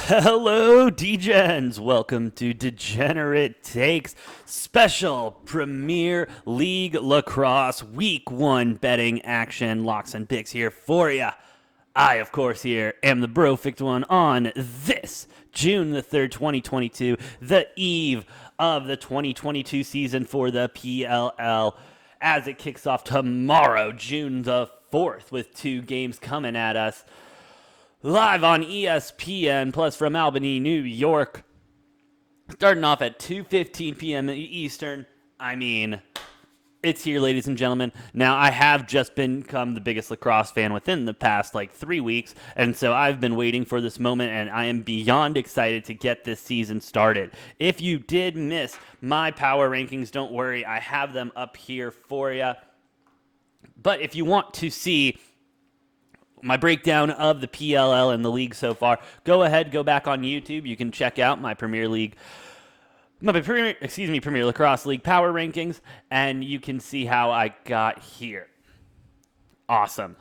Hello, Degens. Welcome to Degenerate Takes special Premier League Lacrosse Week 1 betting action. Locks and picks here for ya. I, of course, here am the brofict one on this June the 3rd, 2022, the eve of the 2022 season for the PLL as it kicks off tomorrow, June the 4th, with two games coming at us live on ESPN, plus from Albany, New York, starting off at 2:15 p.m. Eastern. I mean, it's here, ladies and gentlemen. Now, I have just become the biggest lacrosse fan within the past, 3 weeks, and so I've been waiting for this moment, and I am beyond excited to get this season started. If you did miss my power rankings, don't worry. I have them up here for you. But if you want to see my breakdown of the PLL and the league so far, go back on YouTube. You can check out my Premier Lacrosse League power rankings, and you can see how I got here. Awesome.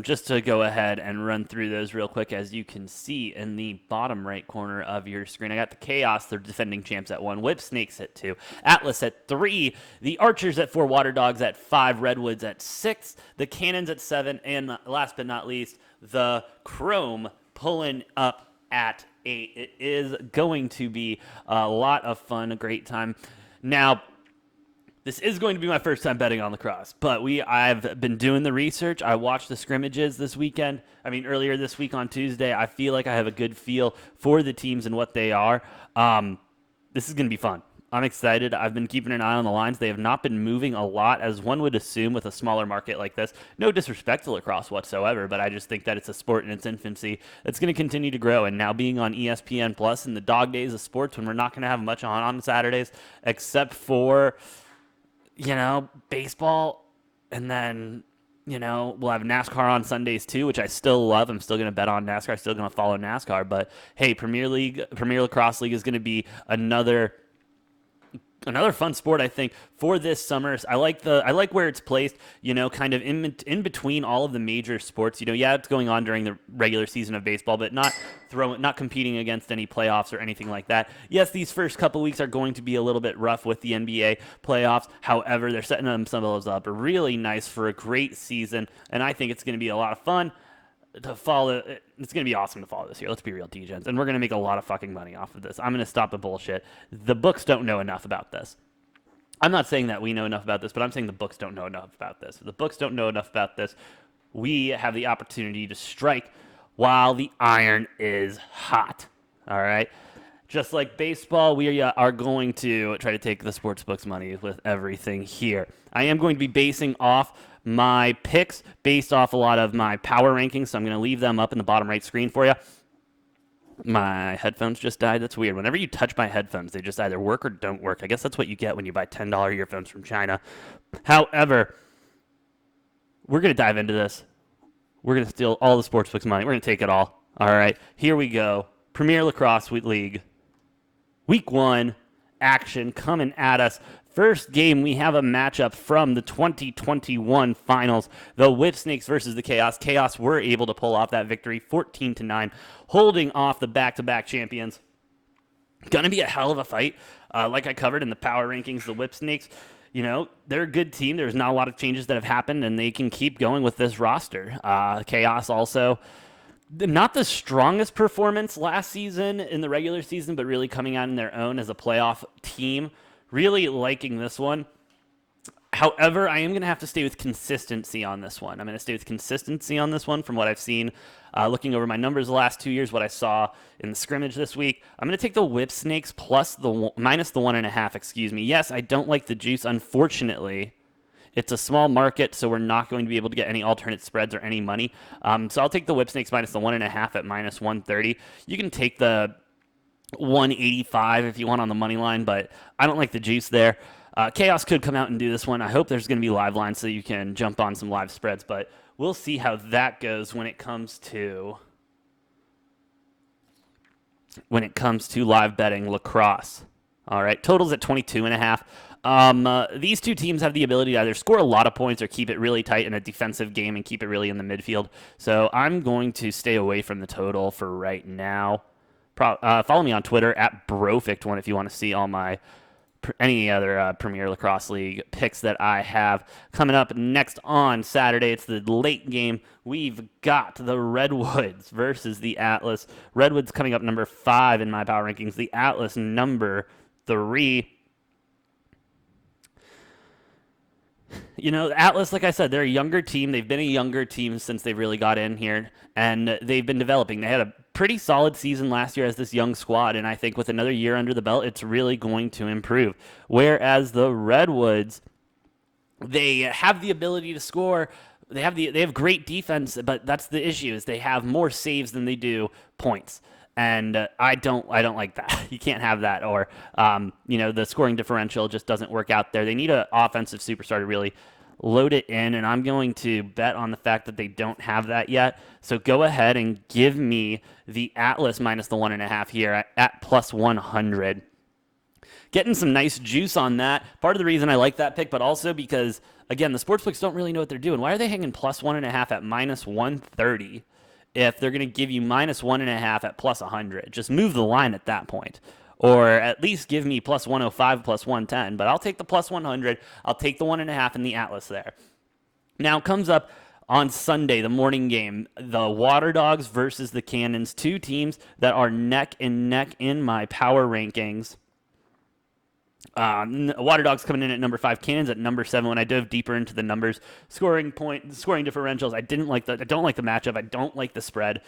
Just to go ahead and run through those real quick, as you can see in the bottom right corner of your screen, I got the Chaos, the defending champs, at 1, Whip Snakes at 2, Atlas at 3, the Archers at 4, Water Dogs at 5, Redwoods at 6, the Cannons at 7, and last but not least, the Chrome pulling up at 8. It is going to be a lot of fun, a great time. Now, this is going to be my first time betting on lacrosse, but I've been doing the research. I watched the scrimmages earlier this week on Tuesday. I feel like I have a good feel for the teams and what they are. This is going to be fun. I'm excited. I've been keeping an eye on the lines. They have not been moving a lot, as one would assume with a smaller market like this. No disrespect to lacrosse whatsoever, but I just think that it's a sport in its infancy that's going to continue to grow. And now being on ESPN Plus in the dog days of sports, when we're not going to have much on Saturdays, except for baseball, and then, we'll have NASCAR on Sundays too, which I still love. I'm still going to bet on NASCAR. I'm still going to follow NASCAR. But hey, Premier Lacrosse League is going to be another fun sport, I think, for this summer. I like where it's placed, kind of in between all of the major sports. It's going on during the regular season of baseball, but not competing against any playoffs or anything like that. Yes, these first couple weeks are going to be a little bit rough with the NBA playoffs. However, they're setting themselves up really nice for a great season, and I think it's going to be a lot of fun to follow. It's going to be awesome to follow this year. Let's be real, DJs. And we're going to make a lot of fucking money off of this. I'm going to stop the bullshit. The books don't know enough about this. I'm not saying that we know enough about this, but I'm saying the books don't know enough about this. If the books don't know enough about this, we have the opportunity to strike while the iron is hot. All right? Just like baseball, we are going to try to take the sportsbook's money with everything here. I am going to be basing off my picks based off a lot of my power rankings, so I'm going to leave them up in the bottom right screen for you. My headphones just died. That's weird. Whenever you touch my headphones, they just either work or don't work. I guess that's what you get when you buy $10 earphones from China. However, we're going to dive into this. We're going to steal all the sportsbook's money. We're going to take it all. All right, here we go. Premier Lacrosse League. Week 1 action coming at us. First game, we have a matchup from the 2021 finals. The Whip Snakes versus the Chaos. Chaos were able to pull off that victory 14-9, holding off the back-to-back champions. Gonna be a hell of a fight. Like I covered in the power rankings, the Whip Snakes, they're a good team. There's not a lot of changes that have happened, and they can keep going with this roster. Chaos also, not the strongest performance last season in the regular season, but really coming out on their own as a playoff team. Really liking this one. However, I am going to have to stay with consistency on this one. I'm going to stay with consistency on this one from what I've seen. Looking over my numbers the last 2 years, what I saw in the scrimmage this week, I'm going to take the Whip Snakes minus the 1.5, Yes, I don't like the juice, unfortunately. It's a small market, so we're not going to be able to get any alternate spreads or any money. So I'll take the Whip Snakes minus the 1.5 at minus 130. You can take the 185 if you want on the money line, but I don't like the juice there. Chaos could come out and do this one. I hope there's going to be live lines so you can jump on some live spreads, but we'll see how that goes when it comes to live betting lacrosse. All right, totals at 22.5. These two teams have the ability to either score a lot of points or keep it really tight in a defensive game and keep it really in the midfield. So I'm going to stay away from the total for right now. Follow me on Twitter at Brofict1 if you want to see all my any other Premier Lacrosse League picks that I have. Coming up next on Saturday, it's the late game. We've got the Redwoods versus the Atlas. Redwoods coming up number 5 in my power rankings. The Atlas number 3. You know, Atlas, like I said, they're a younger team. They've been a younger team since they really got in here, and they've been developing. They had a pretty solid season last year as this young squad, and I think with another year under the belt, it's really going to improve. Whereas the Redwoods, they have the ability to score. They have great defense, but that's the issue is they have more saves than they do points. And I don't like that. You can't have that, or the scoring differential just doesn't work out there. They need an offensive superstar to really load it in, and I'm going to bet on the fact that they don't have that yet. So go ahead and give me the Atlas minus the 1.5 here at plus 100. Getting some nice juice on that. Part of the reason I like that pick, but also because again, the sportsbooks don't really know what they're doing. Why are they hanging plus 1.5 at minus 130? If they're going to give you minus 1.5 at plus 100, just move the line at that point. Or at least give me plus 105, plus 110. But I'll take the plus 100. I'll take the 1.5 in the Atlas there. Now comes up on Sunday, the morning game, the Water Dogs versus the Cannons. 2 teams that are neck and neck in my power rankings. Water Dogs coming in at number 5, Cannons at number 7. When I dove deeper into the numbers, scoring differentials, I don't like the matchup. I don't like the spread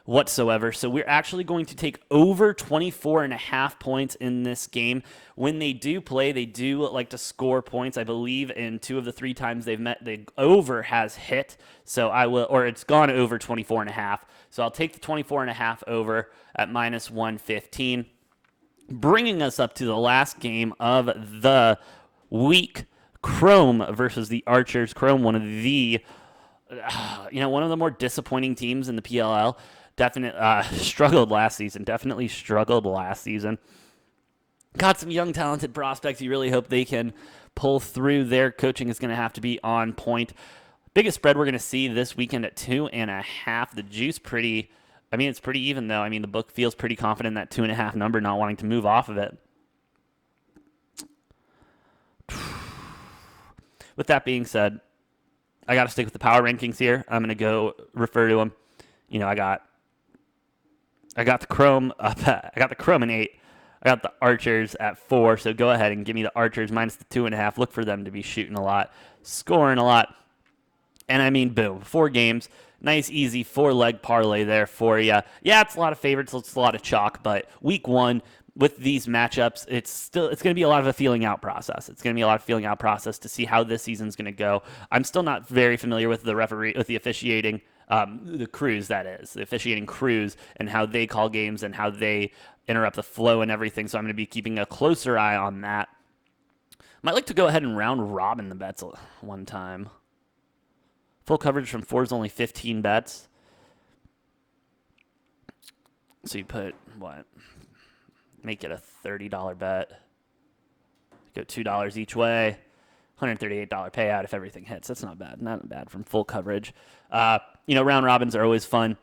whatsoever. So we're actually going to take over 24.5 points in this game. When they do play, they do like to score points. I believe in 2 of the 3 times they've met, the over has hit. So it's gone over 24.5. So I'll take the 24.5 over at minus 115. Bringing us up to the last game of the week, Chrome versus the Archers. Chrome, one of the more disappointing teams in the PLL. Definitely struggled last season. Got some young, talented prospects. You really hope they can pull through. Their coaching is going to have to be on point. Biggest spread we're going to see this weekend at 2.5. The juice it's pretty even, though. The book feels pretty confident in that 2.5 number, not wanting to move off of it. With that being said, I got to stick with the power rankings here. I'm going to go refer to them. I got the Chrome up. I got the Chrome in 8. I got the Archers at 4. So go ahead and give me the Archers minus the 2.5. Look for them to be shooting a lot, scoring a lot. And boom, 4 games. Nice, easy 4-leg parlay there for you. Yeah, it's a lot of favorites. It's a lot of chalk. But week 1, with these matchups, it's going to be a lot of a feeling out process. It's going to be a lot of feeling out process to see how this season's going to go. I'm still not very familiar with the officiating, the crews, that is. The officiating crews and how they call games and how they interrupt the flow and everything. So I'm going to be keeping a closer eye on that. Might like to go ahead and round robin the bets one time. Full coverage from 4 is only 15 bets. So you put, make it a $30 bet. Go $2 each way. $138 payout if everything hits. That's not bad. Not bad from full coverage. Round robins are always fun.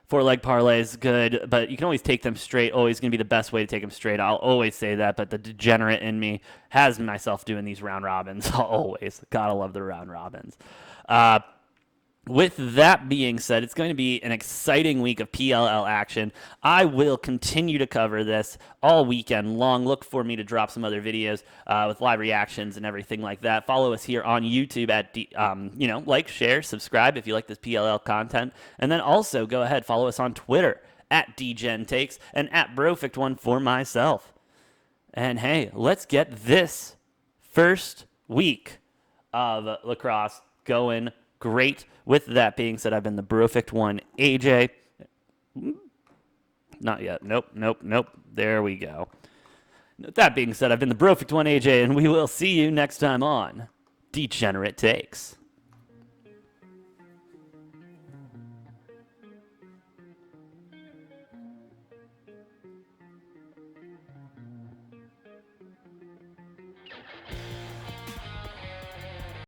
4-leg parlays, good, but you can always take them straight. Always going to be the best way to take them straight. I'll always say that, but the degenerate in me has myself doing these round robins. Always. Gotta love the round robins. With that being said, it's going to be an exciting week of PLL action. I will continue to cover this all weekend long. Look for me to drop some other videos with live reactions and everything like that. Follow us here on YouTube at, like, share, subscribe if you like this PLL content. And then also go ahead, follow us on Twitter at DGenTakes and at Brofict1 for myself. And hey, let's get this first week of lacrosse going great. With that being said, I've been the Brofict1 AJ. Not yet. Nope. There we go. That being said, I've been the Brofict1 AJ, and we will see you next time on Degenerate Takes.